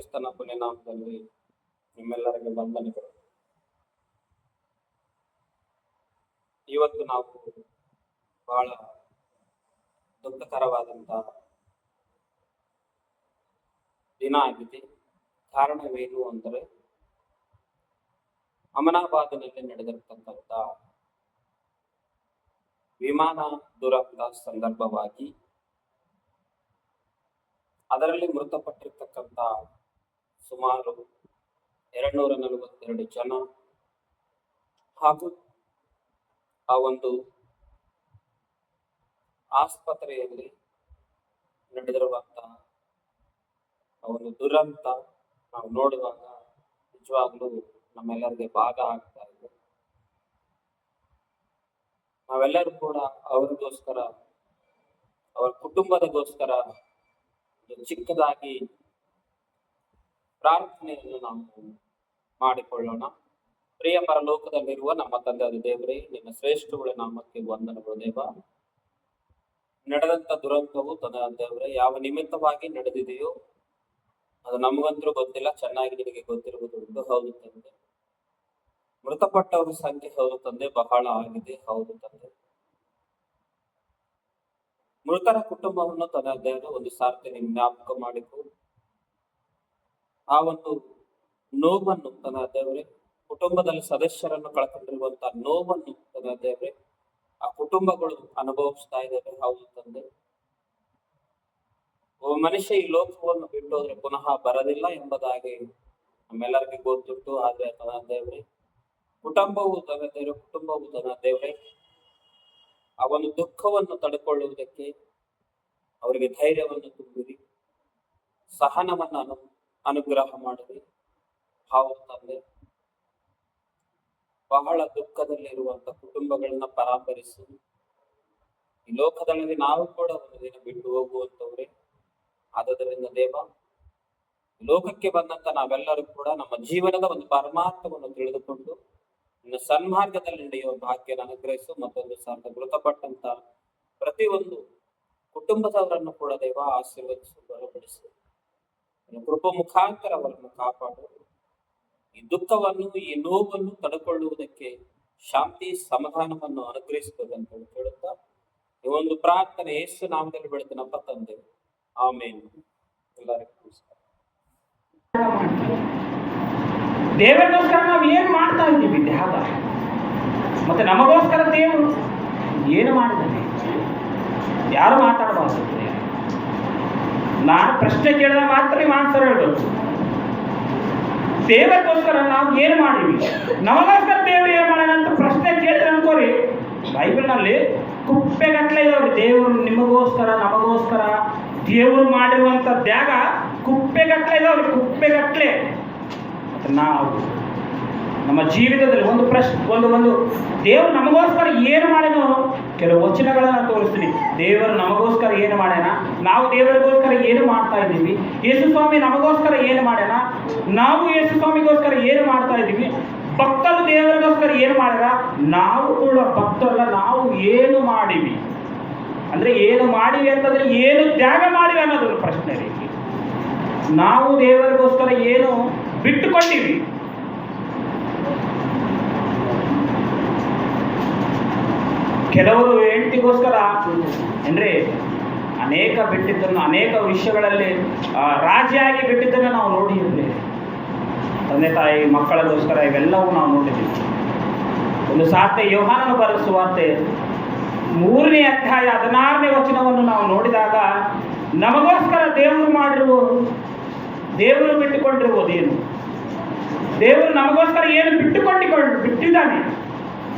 ಕ್ರಿಸ್ತನ ಪುಣ್ಯನಾಮದಲ್ಲಿ ನಿಮ್ಮೆಲ್ಲರಿಗೆ ವಂದನೆಗಳು. ಇವತ್ತು ನಾವು ಬಹಳ ದುಃಖಕರವಾದಂತಹ ದಿನ ಆಗಿದೆ. ಕಾರಣವೇನು ಅಂದರೆ ಅಹಮದಾಬಾದಿನಲ್ಲಿ ನಡೆದಿರತಕ್ಕಂಥ ವಿಮಾನ ದುರಂತ ಸಂದರ್ಭವಾಗಿ ಅದರಲ್ಲಿ ಮೃತಪಟ್ಟಿರ್ತಕ್ಕಂಥ ಸುಮಾರು 242 ಜನ ಹಾಗೂ ಆ ಒಂದು ಆಸ್ಪತ್ರೆಯಲ್ಲಿ ನಡೆದಿರುವಂತಹ ಆ ಒಂದು ದುರಂತ ನಾವು ನೋಡುವಾಗ ನಿಜವಾಗ್ಲೂ ನಮ್ಮೆಲ್ಲರಿಗೆ ಬಾಧ ಆಗ್ತಾ ಇದೆ. ನಾವೆಲ್ಲರೂ ಕೂಡ ಅವರಿಗೋಸ್ಕರ, ಅವರ ಕುಟುಂಬದಗೋಸ್ಕರ ಚಿಕ್ಕದಾಗಿ ಪ್ರಾರ್ಥನೆಯನ್ನು ನಾವು ಮಾಡಿಕೊಳ್ಳೋಣ. ಪ್ರಿಯ ಪರಲೋಕದಲ್ಲಿರುವ ನಮ್ಮ ತಂದೆಯಾದ ದೇವರೇ, ನಿಮ್ಮ ಶ್ರೇಷ್ಠಗಳ ನಾಮಕ್ಕೆ ವಂದನೆಗಳು. ದೇವ, ನಡೆದಂತ ದುರಂತವು ದೇವರೇ ಯಾವ ನಿಮಿತ್ತವಾಗಿ ನಡೆದಿದೆಯೋ ಅದು ನಮಗಂತೂ ಗೊತ್ತಿಲ್ಲ, ಚೆನ್ನಾಗಿ ನಿನಗೆ ಗೊತ್ತಿರುವುದು. ಹೌದು ತಂದೆ, ಮೃತಪಟ್ಟವರ ಸಂಖ್ಯೆ ಹೌದು ತಂದೆ ಬಹಳ ಆಗಿದೆ. ಹೌದು ತಂದೆ, ಮೃತರ ಕುಟುಂಬವನ್ನು ದೇವರು ಒಂದು ಸಾರ್ತಿ ಜ್ಞಾಪಕ ಮಾಡಿಕೊ. ಆ ಒಂದು ನೋವನ್ನು ದೇವರೇ, ಕುಟುಂಬದಲ್ಲಿ ಸದಸ್ಯರನ್ನು ಕಳ್ಕೊಂಡಿರುವಂತಹ ನೋವನ್ನು ದೇವರೇ ಆ ಕುಟುಂಬಗಳು ಅನುಭವಿಸ್ತಾ ಇದ್ದೇವೆ. ಹೌದು ತಂದೆ, ಒಬ್ಬ ಮನುಷ್ಯ ಈ ಲೋಕವನ್ನು ಬಿಟ್ಟೋದ್ರೆ ಪುನಃ ಬರದಿಲ್ಲ ಎಂಬುದಾಗಿ ನಮ್ಮೆಲ್ಲರಿಗೆ ಗೊತ್ತುಂಟು. ಆದ್ರೆ ದೇವರೇ, ಕುಟುಂಬವು ದೇವರೇ ಆ ಒಂದು ದುಃಖವನ್ನು ತಡೆಕೊಳ್ಳುವುದಕ್ಕೆ ಅವರಿಗೆ ಧೈರ್ಯವನ್ನು ತುಂಬಿರಿ, ಸಹನವನ್ನು ಅನುಗ್ರಹ ಮಾಡಿರಿ. ಹೌದು ತಂದೆ, ಬಹಳ ದುಃಖದಲ್ಲಿರುವಂತ ಕುಟುಂಬಗಳನ್ನ ಪರಾಮರಿಸಿ ಈ ಲೋಕದಲ್ಲಿ ನಾವು ಕೂಡ ಒಂದು ದಿನ ಬಿಟ್ಟು ಹೋಗುವಂತವ್ರೆ. ಆದ್ದರಿಂದ ದೇವ, ಲೋಕಕ್ಕೆ ಬಂದಂತ ನಾವೆಲ್ಲರೂ ಕೂಡ ನಮ್ಮ ಜೀವನದ ಒಂದು ಪರಮಾರ್ಥವನ್ನು ತಿಳಿದುಕೊಂಡು ಇನ್ನು ಸನ್ಮಾರ್ಗದಲ್ಲಿ ನಡೆಯುವ ಭಾಗ್ಯನ ಅನುಗ್ರಹಿಸು. ಮತ್ತೊಂದು ಸಾರ್ಥ ಮೃತಪಟ್ಟಂತ ಪ್ರತಿಯೊಂದು ಕುಟುಂಬದವರನ್ನು ಕೂಡ ದೇವ ಆಶೀರ್ವದಿಸು, ಬಲಪಡಿಸು. ಕೃಪಾ ಮುಖಾಂತರ ಅವರನ್ನು ಕಾಪಾಡು. ಈ ದುಃಖವನ್ನು, ಈ ನೋವನ್ನು ತಡೆಕೊಳ್ಳುವುದಕ್ಕೆ ಶಾಂತಿ ಸಮಾಧಾನವನ್ನು ಅನುಗ್ರಹಿಸಬೇಕಂತ ಹೇಳುತ್ತಾ ಈ ಒಂದು ಪ್ರಾರ್ಥನೆ ಯೇಸು ನಾಮದಲ್ಲಿ ಬೆಳೆದನಪ್ಪ ತಂದೆ, ಆಮೇನ್. ಎಲ್ಲರಿಗೂ ನಮಸ್ಕಾರ. ದೇವರಿಗೋಸ್ಕರ ನಾವು ಏನು ಮಾಡ್ತಾ ಇದ್ದೀವಿ ತ್ಯಾಗ, ಮತ್ತೆ ನಮಗೋಸ್ಕರ ದೇವರು ಏನು ಮಾಡಿದ್ದಾನೆ? ಯಾರು ಮಾತಾಡಬಾರ್ದು. ನಾನು ಪ್ರಶ್ನೆ ಕೇಳಿದ ಮಾತ್ರ ನೀವು ಆನ್ಸರ್ ಹೇಳ್ಬೇಕು. ದೇವರಿಗೋಸ್ಕರ ನಾವು ಏನು ಮಾಡಿವಿ, ನಮಗೋಸ್ಕರ ದೇವರು ಏನು ಮಾಡೋಣ ಅಂತ ಪ್ರಶ್ನೆ ಕೇಳಿದ್ರೆ ಅನ್ಕೋರಿ, ಬೈಬಲ್ನಲ್ಲಿ ಕುಪ್ಪೆಗಟ್ಟಲೆ ಇದಾವ್ರಿ. ದೇವರು ನಿಮಗೋಸ್ಕರ, ನಮಗೋಸ್ಕರ ದೇವರು ಮಾಡಿರುವಂಥ ತ್ಯಾಗ ಕುಪ್ಪೆಗಟ್ಟಲೆ ಇದಾವ್ರಿ, ಕುಪ್ಪೆಗಟ್ಟಲೆ. ನಾವು ನಮ್ಮ ಜೀವಿತದಲ್ಲಿ ಒಂದು ದೇವರು ನಮಗೋಸ್ಕರ ಏನು ಮಾಡ್ಯಾನೋ ಕೆಲವು ವಚನಗಳನ್ನು ತೋರಿಸ್ತೀನಿ. ದೇವರು ನಮಗೋಸ್ಕರ ಏನು ಮಾಡ್ಯಾನ, ನಾವು ದೇವರಿಗೋಸ್ಕರ ಏನು ಮಾಡ್ತಾ ಇದ್ದೀವಿ, ಯೇಸು ಸ್ವಾಮಿ ನಮಗೋಸ್ಕರ ಏನು ಮಾಡ್ಯಾನ, ನಾವು ಯೇಸು ಸ್ವಾಮಿಗೋಸ್ಕರ ಏನು ಮಾಡ್ತಾ ಇದ್ದೀವಿ, ಭಕ್ತರು ದೇವರಿಗೋಸ್ಕರ ಏನು ಮಾಡ್ಯಾರ, ನಾವು ಕೂಡ ಭಕ್ತರಲ್ಲ, ನಾವು ಏನು ಮಾಡಿವಿ ಅಂದರೆ ಏನು ಮಾಡಿವಿ ಅಂತಂದ್ರೆ ಏನು ತ್ಯಾಗ ಮಾಡಿವಿ ಅನ್ನೋದು ಪ್ರಶ್ನೆ ರೀ. ನಾವು ದೇವರಿಗೋಸ್ಕರ ಏನು ಬಿಟ್ಟುಕೊಂಡಿವಿ, ಕೆಲವರು ಹೆಂಡತಿಗೋಸ್ಕರ ಅಂದರೆ ಅನೇಕ ಬಿಟ್ಟಿದ್ದನ್ನು, ಅನೇಕ ವಿಷಯಗಳಲ್ಲಿ ರಾಜಿಯಾಗಿ ಬಿಟ್ಟಿದ್ದನ್ನು ನಾವು ನೋಡಿದ್ದೇವೆ. ತಂದೆ ತಾಯಿ ಮಕ್ಕಳಿಗೋಸ್ಕರ ಇವೆಲ್ಲವೂ ನಾವು ನೋಡಿದ್ದೀವಿ. ಒಂದು ಸಾರ್ತೆ ಯೋಹಾನನು ಬರೆದ ಸುವಾರ್ತೆ 3ನೇ ಅಧ್ಯಾಯ 16ನೇ ವಚನವನ್ನು ನಾವು ನೋಡಿದಾಗ ನಮಗೋಸ್ಕರ ದೇವರು ಬಿಟ್ಟುಕೊಂಡಿರುವುದು ಏನು, ದೇವರು ನಮಗೋಸ್ಕರ ಏನು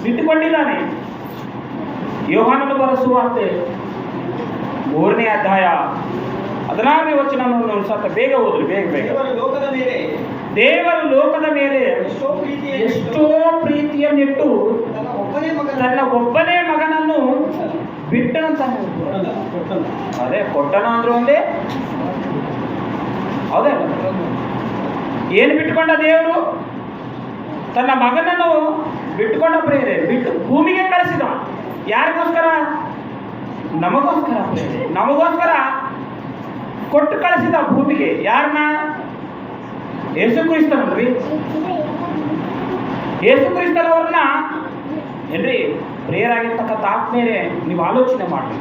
ಬಿಟ್ಟುಕೊಂಡಿದ್ದಾನೆ. ಯೋಹಾನನು ಬರೆದ ಸುವಾರ್ತೆ 3ನೇ ಅಧ್ಯಾಯ 16ನೇ ವಚನವನ್ನು ಒಂದು ಸ್ವಲ್ಪ ಬೇಗ ಓದ್ರಿ, ಬೇಗ. ದೇವರು ಲೋಕದ ಮೇಲೆ ಎಷ್ಟೋ ಪ್ರೀತಿಯನ್ನಿಟ್ಟು ತನ್ನ ಒಬ್ಬನೇ ಮಗನನ್ನು ಬಿಟ್ಟನಂತ. ಅದೇ ಕೊಟ್ಟನು ಅಂದ್ರೆ ಒಂದೇ, ಹೌದೇ? ಏನು ಬಿಟ್ಟುಕೊಂಡ ದೇವರು? ತನ್ನ ಮಗನನ್ನು ಬಿಟ್ಟುಕೊಂಡ ಪ್ರೇರೆ, ಬಿಟ್ಟು ಭೂಮಿಗೆ ಕಳಿಸಿದ. ಯಾರಿಗೋಸ್ಕರ? ನಮಗೋಸ್ಕರ ಕೊಟ್ಟು ಕಳಿಸಿದ ಭೂಮಿಗೆ. ಯಾರನ್ನ? ಯೇಸು ಕ್ರಿಸ್ತನಲ್ರಿ. ಯೇಸು ಕ್ರಿಸ್ತನವ್ರನ್ನ ಏನ್ರಿ ಪ್ರಿಯರಾಗಿರ್ತಕ್ಕಂಥ ಆತ್ಮೇಲೆ ನೀವು ಆಲೋಚನೆ ಮಾಡಿ.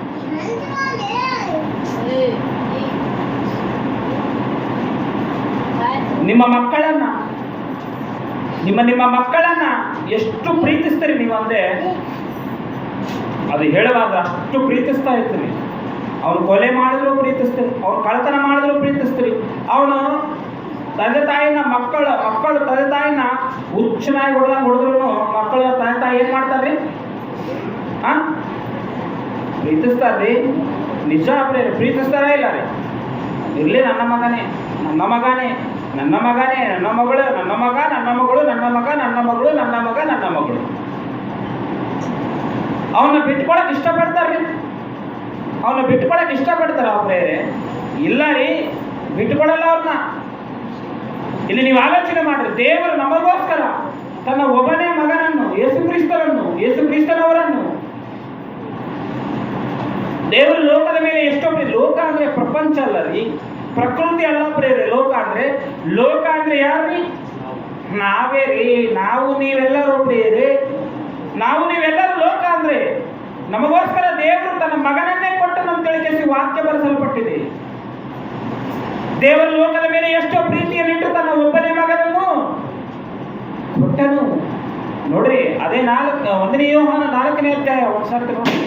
ನಿಮ್ಮ ಮಕ್ಕಳನ್ನ ನಿಮ್ಮ ಮಕ್ಕಳನ್ನ ಎಷ್ಟು ಪ್ರೀತಿಸ್ತೀರಿ ನೀವು ಅಂದ್ರೆ ಅದು ಹೇಳುವಾಗ ಅಷ್ಟು ಪ್ರೀತಿಸ್ತಾ ಇರ್ತೀರಿ. ಅವನು ಕೊಲೆ ಮಾಡಿದ್ರು ಪ್ರೀತಿಸ್ತೀರಿ, ಅವ್ನು ಕಳ್ಳತನ ಮಾಡಿದ್ರು ಪ್ರೀತಿಸ್ತೀರಿ. ಅವನು ತಂದೆ ತಾಯಿನ ಮಕ್ಕಳು ತಂದೆ ತಾಯಿನ ಹುಚ್ಚನಾಗಿ ಹೊಡೆದ್ರು ಮಕ್ಕಳ ತಂದೆ ತಾಯಿ ಏನ್ ಮಾಡ್ತಾರ್ರಿ? ಪ್ರೀತಿಸ್ತಾರ್ರಿ. ನಿಜ ಪ್ರೀತಿಸ್ತಾರ ಇಲ್ಲ ರೀ? ಇರ್ಲಿ ನನ್ನ ಮಗನೇ ನನ್ನ ಮಗನೇ ನನ್ನ ಮಗನೇ ನನ್ನ ಮಗಳು ನನ್ನ ಮಗ ನನ್ನ ಮಗಳು ನನ್ನ ಮಗ ನನ್ನ ಮಗಳು ನನ್ನ ಮಗ ನನ್ನ ಮಗಳು. ಅವನ್ನ ಬಿಟ್ಕೊಳಕ್ ಇಷ್ಟಪಡ್ತಾರ್ರಿ? ಅವನ್ನ ಬಿಟ್ಕೊಳಕ್ ಇಷ್ಟಪಡ್ತಾರ ಅವ್ರೇ? ಇಲ್ಲ ರೀ, ಬಿಟ್ಕೊಳಲ್ಲ ಅವ್ರನ್ನ. ಇಲ್ಲಿ ನೀವು ಆಲೋಚನೆ ಮಾಡ್ರಿ, ದೇವರು ನಮಗೋಸ್ಕರ ತನ್ನ ಒಬ್ಬನೇ ಮಗನನ್ನು ಯೇಸು ಕ್ರಿಸ್ತನವರನ್ನು ದೇವರು ಲೋಕದ ಮೇಲೆ ಎಷ್ಟೋ ಲೋಕ ಅಂದ್ರೆ ಪ್ರಪಂಚ ಅಲ್ಲ ರೀ, ಪ್ರಕೃತಿ ಅಲ್ಲ ಪ್ರೇರೆ. ಲೋಕ ಅಂದ್ರೆ ಯಾರ್ರಿ? ನಾವೇ ರೀ. ನಾವು ನೀವೆಲ್ಲರೂ ಪ್ರೇರೆ, ನಾವು ನೀವೆಲ್ಲರೂ ಲೋಕ ಅಂದ್ರೆ. ನಮಗೋಸ್ಕರ ದೇವರು ತನ್ನ ಮಗನನ್ನೇ ಕೊಟ್ಟು ನಮ್ಮ ತಿಳಿಸಿ ವಾಕ್ಯ ಬರೆಸಲ್ಪಟ್ಟಿದೆ. ದೇವರು ಲೋಕದ ಮೇಲೆ ಎಷ್ಟೋ ಪ್ರೀತಿಯನ್ನಿಟ್ಟು ತನ್ನ ಒಬ್ಬನೇ ಮಗನನ್ನು ಕೊಟ್ಟನು. ನೋಡ್ರಿ, ಅದೇ 1 ಯೋಹಾನ 4ನೇ ಅಧ್ಯಾಯ ಒಂದ್ಸರ್ತಿ ನೋಡಿ.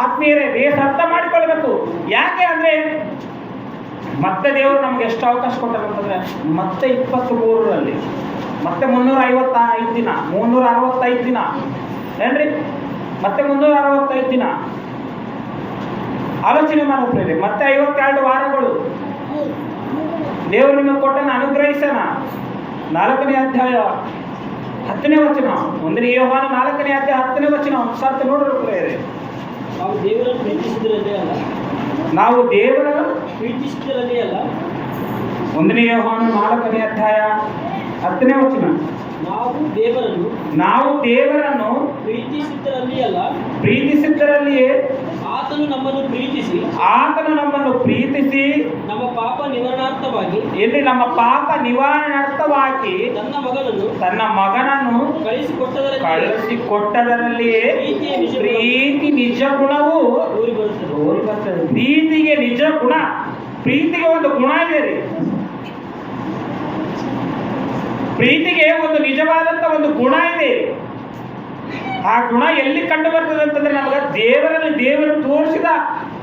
ಆತ್ಮೀಯರೇ, ಬೇಸ್ ಅರ್ಥ ಮಾಡಿಕೊಳ್ಬೇಕು. ಯಾಕೆ ಅಂದ್ರೆ ಮತ್ತೆ ದೇವರು ನಮ್ಗೆ ಎಷ್ಟು ಅವಕಾಶ ಕೊಟ್ಟರಂತಂದ್ರೆ ಮತ್ತೆ 23ರಲ್ಲಿ ಮತ್ತೆ 355 ದಿನ 365 ದಿನ ಏನ್ರಿ? ಮತ್ತೆ 365 ದಿನ ಆಲೋಚನೆ ಮಾಡೋದ್ರಿ. ಮತ್ತೆ 52 ವಾರಗಳು ದೇವರು ನಿಮಗೆ ಕೊಟ್ಟನ ಅನುಗ್ರಹಿಸನ. 4ನೇ ಅಧ್ಯಾಯ 10ನೇ ವಚನ, 1 ಯೋಹಾನ 4ನೇ ಅಧ್ಯಾಯ 10ನೇ ವಚನ ಒಂದ್ಸರ್ತಿ ನೋಡ್ರಿ. ನಾವು ದೇವರನ್ನು ಪ್ರೀತಿಸಿದ್ರಲ್ಲೇ ಅಲ್ಲ, ನಾವು ದೇವರ ಪ್ರೀತಿಸಿದ್ರಲ್ಲೇ ಅಲ್ಲ. 1 ಯೋಹಾನ 4ನೇ ಅಧ್ಯಾಯ 10ನೇ ವಚನ, ನಾವು ದೇವರನ್ನು ಪ್ರೀತಿಸಿದ್ದರಲ್ಲಿಯೇ ಆತನು ನಮ್ಮನ್ನು ಪ್ರೀತಿಸಿ ನಮ್ಮ ಪಾಪ ನಿವಾರಣಾರ್ಥವಾಗಿ ಎಲ್ಲಿ ನಮ್ಮ ಪಾಪ ನಿವಾರಣಾರ್ಥವಾಗಿ ತನ್ನ ಮಗನನ್ನು ಕಳಿಸಿಕೊಟ್ಟದರಲ್ಲಿಯೇ ಪ್ರೀತಿ ನಿಜ ಗುಣವು ತೋರಿ ಬರುತ್ತದೆ. ಪ್ರೀತಿಗೆ ನಿಜ ಗುಣ, ಪ್ರೀತಿಗೆ ಒಂದು ಗುಣ ಇದೆ ರೀ. ಪ್ರೀತಿಗೆ ಒಂದು ನಿಜವಾದಂತ ಒಂದು ಗುಣ ಇದೆ. ಆ ಗುಣ ಎಲ್ಲಿ ಕಂಡು ಬರ್ತದೆ ಅಂತಂದ್ರೆ ನಮಗೆ ದೇವರು ತೋರಿಸಿದ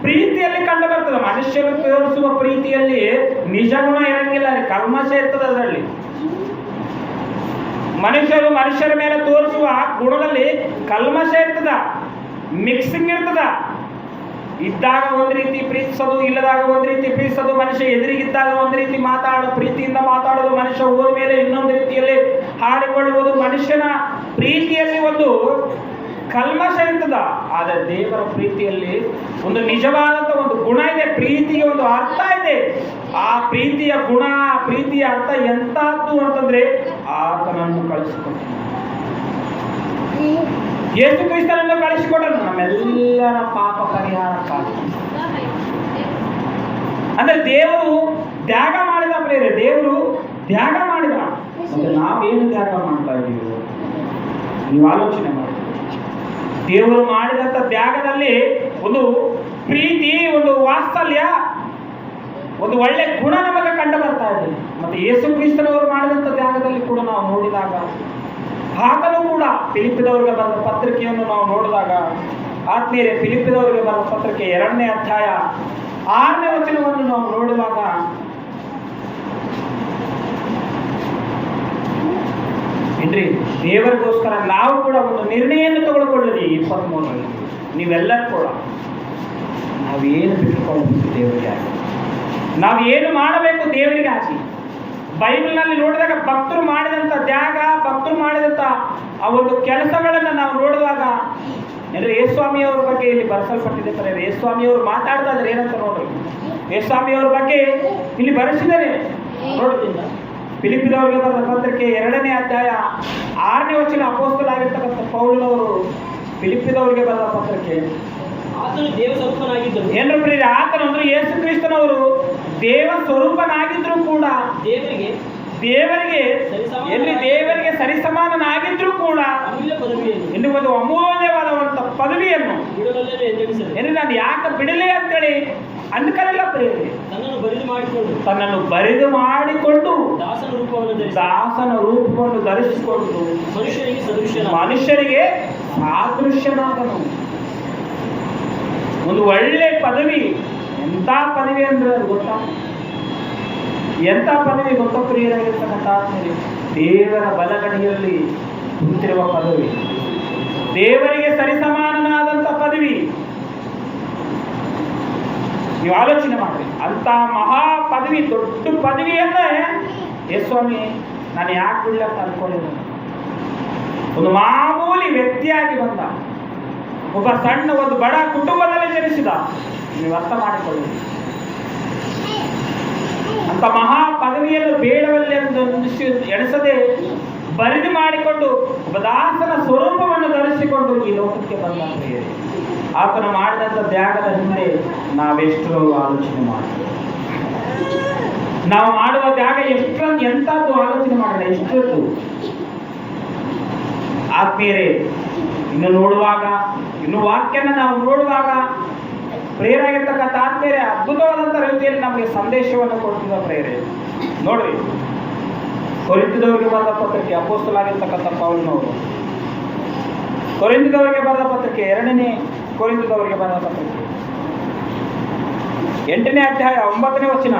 ಪ್ರೀತಿಯಲ್ಲಿ ಕಂಡು ಬರ್ತದೆ. ಮನುಷ್ಯರು ತೋರಿಸುವ ಪ್ರೀತಿಯಲ್ಲಿ ನಿಜ ಗುಣ ಇರಂಗಿಲ್ಲ ರೀ, ಕಲ್ಮಶ ಇರ್ತದೆ ಅದರಲ್ಲಿ. ಮನುಷ್ಯರ ಮೇಲೆ ತೋರಿಸುವ ಗುಣದಲ್ಲಿ ಕಲ್ಮಶ ಇರ್ತದ, ಮಿಕ್ಸಿಂಗ್ ಇರ್ತದ. ಇದ್ದಾಗ ಒಂದು ರೀತಿ ಪ್ರೀತಿಸೋದು, ಇಲ್ಲದಾಗ ಒಂದು ರೀತಿ ಪ್ರೀತಿಸೋದು. ಮನುಷ್ಯ ಎದುರಿಗಿದ್ದಾಗ ಒಂದು ರೀತಿ ಪ್ರೀತಿಯಿಂದ ಮಾತಾಡೋದು, ಮನುಷ್ಯ ಹೋದ ಮೇಲೆ ಇನ್ನೊಂದು ರೀತಿಯಲ್ಲಿ ಹಾಡಿಕೊಳ್ಳುವುದು. ಮನುಷ್ಯನ ಪ್ರೀತಿಯಲ್ಲಿ ಒಂದು ಕಲ್ಮಶ ಇರ್ತದ. ಆದರೆ ದೇವರ ಪ್ರೀತಿಯಲ್ಲಿ ಒಂದು ನಿಜವಾದಂತ ಒಂದು ಗುಣ ಇದೆ. ಪ್ರೀತಿಗೆ ಒಂದು ಅರ್ಥ ಇದೆ. ಆ ಪ್ರೀತಿಯ ಗುಣ, ಪ್ರೀತಿಯ ಅರ್ಥ ಎಂತದ್ದು ಅಂತಂದ್ರೆ ಆತನನ್ನು ಕಳಿಸಿಕೊಟ್ಟು, ಯೇಸು ಕ್ರಿಸ್ತನನ್ನು ಕಳಿಸಿಕೊಟ್ಟನು ನಮ್ಮೆಲ್ಲರ ಪಾಪ ಪರಿಹಾರಕ್ಕಾಗಿ. ಅಂದ್ರೆ ದೇವರು ತ್ಯಾಗ ಮಾಡಿದ ಪ್ರೇರೆ, ದೇವರು ತ್ಯಾಗ ಮಾಡಿದ. ಮತ್ತೆ ನಾವೇನು ತ್ಯಾಗ ಮಾಡ್ತಾ ಇದ್ದೀವಿ ನೀವು ಆಲೋಚನೆ ಮಾಡಿ. ದೇವರು ಮಾಡಿದಂತ ತ್ಯಾಗದಲ್ಲಿ ಒಂದು ಪ್ರೀತಿ, ಒಂದು ವಾತ್ಸಲ್ಯ, ಒಂದು ಒಳ್ಳೆ ಗುಣ ನಮಗೆ ಕಂಡು ಬರ್ತಾ ಇದೆ. ಮತ್ತೆ ಯೇಸು ಕ್ರಿಸ್ತನವರು ಮಾಡಿದಂತ ತ್ಯಾಗದಲ್ಲಿ ಕೂಡ ನಾವು ನೋಡಿದಾಗ, ಆತನು ಕೂಡ ಫಿಲಿಪ್ಪಿದವರಿಗೆ ಬರೆದ ಪತ್ರಿಕೆಯನ್ನು ನಾವು ನೋಡಿದಾಗ, ಆತ್ಮೀಯರೇ, ಫಿಲಿಪ್ಪಿದವರಿಗೆ ಬರೆದ ಪತ್ರಿಕೆ 2ನೇ ಅಧ್ಯಾಯ 6ನೇ ವಚನವನ್ನು ನಾವು ನೋಡುವಾಗ ಏನ್ರಿ, ದೇವರಿಗೋಸ್ಕರ ನಾವು ಕೂಡ ಒಂದು ನಿರ್ಣಯವನ್ನು ತಗೊಳ್ಕೊಳ್ಳಿ. 23ರಲ್ಲಿ ನೀವೆಲ್ಲರೂ ಕೂಡ ನಾವೇನು ಬಿಟ್ಟುಕೊಳ್ಳಬೇಕು ದೇವರಿಗೆ ಆಗಿ, ನಾವೇನು ಮಾಡಬೇಕು ದೇವರಿಗೆ ಆಗಿ. ಬೈಬಲ್ನಲ್ಲಿ ನೋಡಿದಾಗ ಭಕ್ತರು ಮಾಡಿದಂಥ ತ್ಯಾಗ, ಭಕ್ತರು ಮಾಡಿದಂಥ ಆ ಒಂದು ಕೆಲಸಗಳನ್ನು ನಾವು ನೋಡುವಾಗ ಅಂದರೆ ಯೇಸುಸ್ವಾಮಿಯವರ ಬಗ್ಗೆ ಇಲ್ಲಿ ಬರೆಸಲ್ಪಟ್ಟಿದೆ. ಕರೆಯರೆ ಯೇಸುಸ್ವಾಮಿಯವರು ಮಾತಾಡ್ತಾ ಇದ್ದಾರೆ ಏನಂತ ನೋಡ್ರಿ. ಯೇಸುಸ್ವಾಮಿಯವರ ಬಗ್ಗೆ ಇಲ್ಲಿ ಬರೆಸಿದ್ದಾರೆ ನೋಡೋದ್ರಿಂದ. ಫಿಲಿಪ್ಪಿದವರಿಗೆ ಬರೆದ ಪತ್ರಿಕೆ 2ನೇ ಅಧ್ಯಾಯ 6ನೇ ವಚನ, ಅಪೊಸ್ತಲರಾಗಿರ್ತಕ್ಕಂಥ ಪೌಲನವರು ಫಿಲಿಪ್ಪಿದವರಿಗೆ ಬರೆದ ಪತ್ರಿಕೆ. ಆತನು ದೇವ ಸ್ವರೂಪನಾಗಿದ್ದರು. ಏನು ಪ್ರಿಯರೇ, ಆತನು ಅಂದ್ರೆ ಯೇಸು ಕ್ರಿಸ್ತನವರು ದೇವ ಸ್ವರೂಪನಾಗಿದ್ರು ಕೂಡ ದೇವರಿಗೆ ಸರಿಸಮಾನ ಎಲ್ಲಿ ದೇವರಿಗೆ ಸರಿಸಮಾನನಾಗಿದ್ರೂ ಕೂಡ ಅಮೂಲ್ಯ ಪದವಿಯನ್ನು ಇನ್ನು ಒಂದು ಅಮೂಲ್ಯವಾದಂಥ ಪದವಿಯನ್ನು ಬಿಡಲಲ್ಲದೆ ಎಂದೆಣಿಸದೆ ಎಲ್ಲಿ ನಾನು ಯಾಕೆ ಬಿಡಲಿ ಅಂತೇಳಿ ಅಂದ್ಕಲಿಲ್ಲ ಪ್ರಿಯರೇ. ತನ್ನನ್ನು ಬರಿದು ಮಾಡಿಕೊಂಡು ತನ್ನನ್ನು ಬರಿದು ಮಾಡಿಕೊಂಡು ದಾಸನ ರೂಪವನ್ನು ಧರಿಸಿ ದಾಸನ ರೂಪವನ್ನು ಧರಿಸಿಕೊಂಡು ಮನುಷ್ಯರಿಗೆ ಸದೃಶ್ಯನ ಮನುಷ್ಯರಿಗೆ ಸಾದೃಶ್ಯನಾದನು. ಒಂದು ಒಳ್ಳೆ ಪದವಿ. ಎಂಥ ಪದವಿ ಅಂದ್ರೆ ಅದು ಗೊತ್ತಾ? ಎಂಥ ಪದವಿ ಗೊತ್ತಾ ಪ್ರಿಯರಾಗಿರ್ತಕ್ಕಂಥ ದೇವರ ಬಲಗಡೆಯಲ್ಲಿ ಕುಂತಿರುವ ಪದವಿ, ದೇವರಿಗೆ ಸರಿಸಮಾನನಾದಂಥ ಪದವಿ. ನೀವು ಆಲೋಚನೆ ಮಾಡ್ರಿ, ಅಂತ ಮಹಾ ಪದವಿ, ದೊಡ್ಡ ಪದವಿಯನ್ನೇ ಸ್ವಾಮಿ ನಾನು ಯಾಕೆ ಬಿಡ್ಲಕ್ಕ ಅನ್ಕೊಂಡಿದ್ದೆ. ಒಂದು ಮಾಮೂಲಿ ವ್ಯಕ್ತಿಯಾಗಿ ಬಂದ, ಒಬ್ಬ ಸಣ್ಣ ಒಂದು ಬಡ ಕುಟುಂಬದಲ್ಲಿ ಜನಿಸಿದ. ನೀವು ಅರ್ಥ ಮಾಡಿಕೊಳ್ಳಿ, ಅಂತ ಮಹಾ ಪದವಿಯನ್ನು ಬೇಡವಲ್ಲಿ ಎಂದು ಎಣಿಸದೆ ಬರಿದು ಮಾಡಿಕೊಂಡು ಒಬ್ಬ ದಾಸನ ಸ್ವರೂಪವನ್ನು ಧರಿಸಿಕೊಂಡು ಈ ಲೋಕಕ್ಕೆ ಬಂದ ಪ್ರಿಯರೇ. ಆತನು ಮಾಡಿದಂಥ ತ್ಯಾಗದ ಹಿಂದೆ ನಾವೆಷ್ಟು ಆಲೋಚನೆ ಮಾಡ್ತೀವಿ? ನಾವು ಮಾಡುವ ತ್ಯಾಗ ಎಷ್ಟೊಂದು ಎಂಥದ್ದು ಆಲೋಚನೆ ಮಾಡೋಣ. ಎಷ್ಟೊಂದು ಆತ್ಮೀಯರೇ, ಇನ್ನು ನೋಡುವಾಗ, ಇನ್ನು ವಾಕ್ಯನ ನಾವು ನೋಡುವಾಗ ಪ್ರೇರಾಗಿರ್ತಕ್ಕಂಥ ಆತ್ಮೀಯರೇ ಅದ್ಭುತವಾದಂಥ ರೀತಿಯಲ್ಲಿ ನಮಗೆ ಸಂದೇಶವನ್ನು ಕೊಡ್ತಿದ್ದ ಪ್ರೇರೆ. ನೋಡ್ರಿ, ಕೊರಿಂಥದವರಿಗೆ ಬರೆದ ಪತ್ರಿಕೆ, ಅಪೊಸ್ತಲರಾಗಿರ್ತಕ್ಕಂಥ ಪೌಲನವರು ಕೊರಿಂಥದವರಿಗೆ ಬರೆದ ಪತ್ರಿಕೆ, 2ನೇ ಕೊರಿಂಥದವರಿಗೆ ಬರೆದ ಪತ್ರಿಕೆ 8ನೇ ಅಧ್ಯಾಯ 9ನೇ ವಚನ.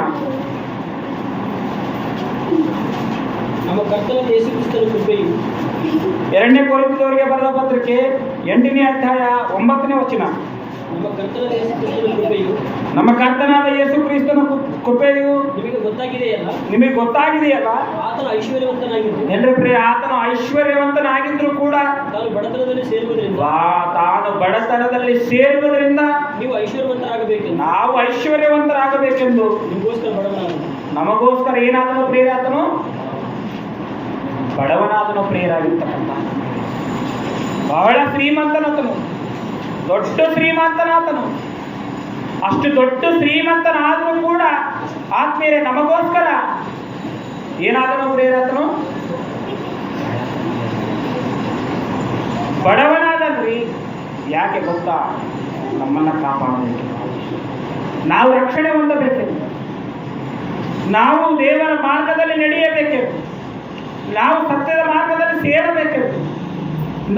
ನಮ್ಮ ಕರ್ತನಾದ ಯೇಸು ಕ್ರಿಸ್ತನ ಕೃಪೆಯು 2ನೇ ಕೊರಿಂಥದವರಿಗೆ ಬರೆದ ಪತ್ರಿಕೆ 8ನೇ ಅಧ್ಯಾಯ 9ನೇ ವಚನ. ನಮ್ಮ ಕರ್ತನಾದ ಯೇಸು ಕ್ರಿಸ್ತನ ಕೃಪೆಯು ನಮ್ಮ ಕರ್ತನಾದ ಯೇಸು ಕ್ರಿಸ್ತನ ಕೃಪೆಯು ನಿಮಗೆ ಗೊತ್ತಾಗಿದೆಯಲ್ಲ, ನಿಮಗೆ ಗೊತ್ತಾಗಿದೆಯಲ್ಲ. ಆತನು ಐಶ್ವರ್ಯವಂತನಾಗಿದ್ದು ಏನ್ರಿ ಪ್ರಿಯ, ಆತನು ಐಶ್ವರ್ಯವಂತನಾಗಿದ್ರು ಕೂಡ ತಾನು ಬಡತನದಲ್ಲಿ ಸೇರುವುದರಿಂದ ತಾನು ಬಡತನದಲ್ಲಿ ಸೇರುವುದರಿಂದ ನೀವು ಐಶ್ವರ್ಯವಂತರಾಗಬೇಕೆಂದು ನಾವು ಐಶ್ವರ್ಯವಂತರಾಗಬೇಕೆಂದು ನಿಮಗೋಸ್ಕರ ಬಡವನಾದನು. ನಮಗೋಸ್ಕರ ಏನಾದನು ಪ್ರಿಯರಾತನು? ಬಡವನಾದನು ಪ್ರಿಯರಾಗಿರ್ತಕ್ಕಂಥ. ಬಹಳ ಶ್ರೀಮಂತನಾತನು, ದೊಡ್ಡ ಶ್ರೀಮಂತನಾತನು. ಅಷ್ಟು ದೊಡ್ಡ ಶ್ರೀಮಂತನಾದರೂ ಕೂಡ ಆತ್ಮೀಯರೇ ನಮಗೋಸ್ಕರ ಏನಾದನು ಪ್ರಿಯರಾತನು? ಬಡವನಾದನ್ರಿ. ಯಾಕೆ ಗೊತ್ತಾ? ನಮ್ಮನ್ನ ಕಾಪಾಡಬೇಕು, ನಾವು ರಕ್ಷಣೆ ಹೊಂದಬೇಕೆಂದು, ನಾವು ದೇವರ ಮಾರ್ಗದಲ್ಲಿ ನಡೆಯಬೇಕೆಂದು, ನಾವು ಸತ್ಯದ ಮಾರ್ಗದಲ್ಲಿ ಸೇರಬೇಕೆಂದು,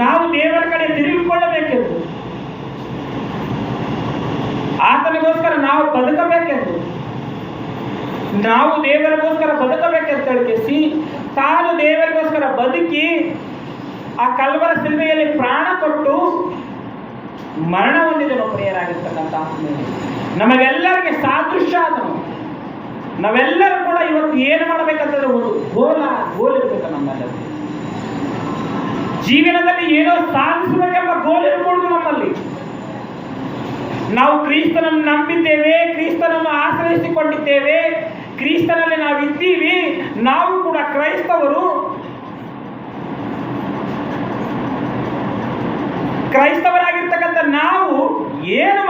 ನಾವು ದೇವರ ಕಡೆ ತಿರುಗಿಕೊಳ್ಳಬೇಕೆಂದು, ಆತನಿಗೋಸ್ಕರ ನಾವು ಬದುಕಬೇಕೆಂದು, ನಾವು ದೇವರಿಗೋಸ್ಕರ ಬದುಕಬೇಕೆಂತ ಹೇಳಿಸಿ ತಾನು ದೇವರಿಗೋಸ್ಕರ ಬದುಕಿ ಆ ಕಲ್ವರ ಶಿಲುಬೆಯಲ್ಲಿ ಪ್ರಾಣ ಕೊಟ್ಟು ಮರಣ ಹೊಂದಿದನು ಪ್ರಿಯರಾಗಿರ್ತಕ್ಕಂಥ. ನಮಗೆಲ್ಲರಿಗೆ ಸಾದೃಶ್ಯ ಆದನು. ನಾವೆಲ್ಲರೂ ಕೂಡ ಇವತ್ತು ಏನು ಮಾಡಬೇಕಂತಂದ್ರೆ ಒಂದು ಗೋಲ್ ಇರಬೇಕು ನಮ್ಮೆಲ್ಲರೂ. ಜೀವನದಲ್ಲಿ ಏನೋ ಸಾಧಿಸಬೇಕೆಂಬ ಗೋಲ್ ಇರಬಹುದು ನಮ್ಮಲ್ಲಿ. ನಾವು ಕ್ರಿಸ್ತನನ್ನು ನಂಬಿದ್ದೇವೆ, ಕ್ರಿಸ್ತನನ್ನು ಆಶ್ರಯಿಸಿಕೊಂಡಿದ್ದೇವೆ, ಕ್ರಿಸ್ತನಲ್ಲಿ ನಾವಿದ್ದೀವಿ. ನಾವು ಕೂಡ ಕ್ರೈಸ್ತವರು. ಕ್ರೈಸ್ತವರಾಗಿರ್ತಕ್ಕಂಥ ನಾವು ಏನು